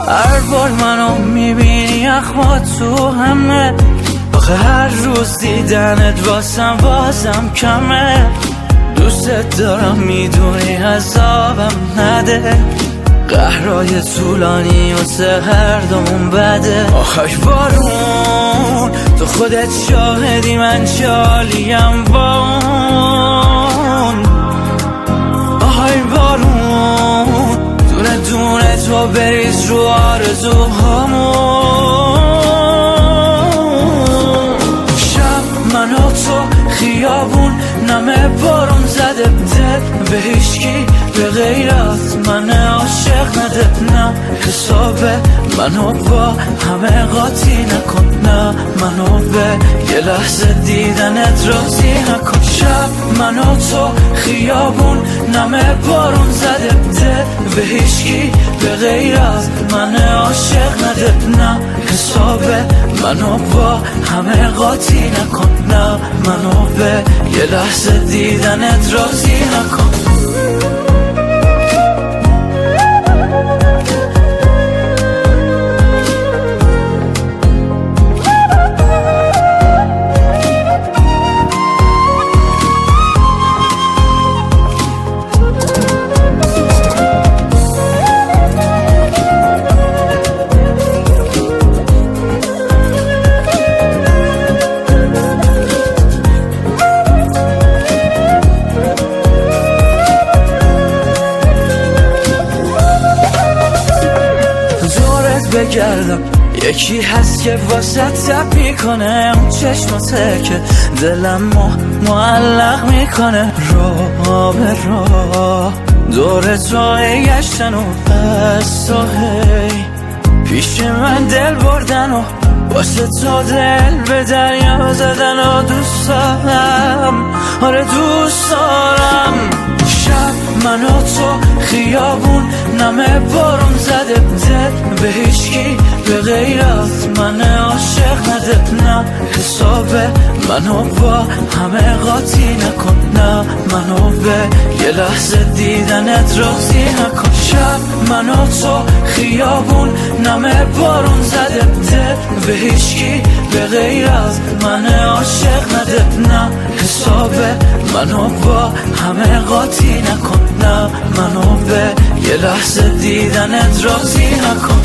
هر بار منو میبینی اخما تو همه، آخه هر روز دیدنت واسم بازم کمه. دوست دارم میدونی عذابم نده، قهرهای طولانی واسه هر دومون بده. آخای بارون تو خودت شاهدی من چالیم با اون. آخای بارون دونه دونه تو بریز رو آرزوهامون. شب من و تو خیابون نمه بارون زده، دل به هیچکی به غیرت من عاشق نده. نه حسابه منو با همه قاطی نکن، نه منو به یه لحظه دیدنت راضی نکن. شب من و تو خیابون نمه بارون زده، دل به هیچکی به غیرت من عاشق نده. نه حسابه منو با همه قاطی نکن، نه منو به یه لحظه دیدنت راضی نکن. بگردم یکی هست که واسه تب میکنه، اون چشماته که دلم معلق میکنه. راه به راه دور تو گشتن و از تو هی پیش من دل بردن و واسه تو دل به دریا زدن و دوست دارم، آره دوست دارم. شب من و تو خیابون نمه بارون زده، دل به هیچکی به غیرت من عاشق نده. نه حسابه منو با همه قاطی نکن، نه منو به یه لحظه دیدنت راضی نکن. شب من و تو خیابون نمه بارون زده، دل به هیچکی به غیرت من عاشق نده. نه حسابه منو با همه قاطی نکن، نه منو به یه لحظه دیدنت راضی نکن.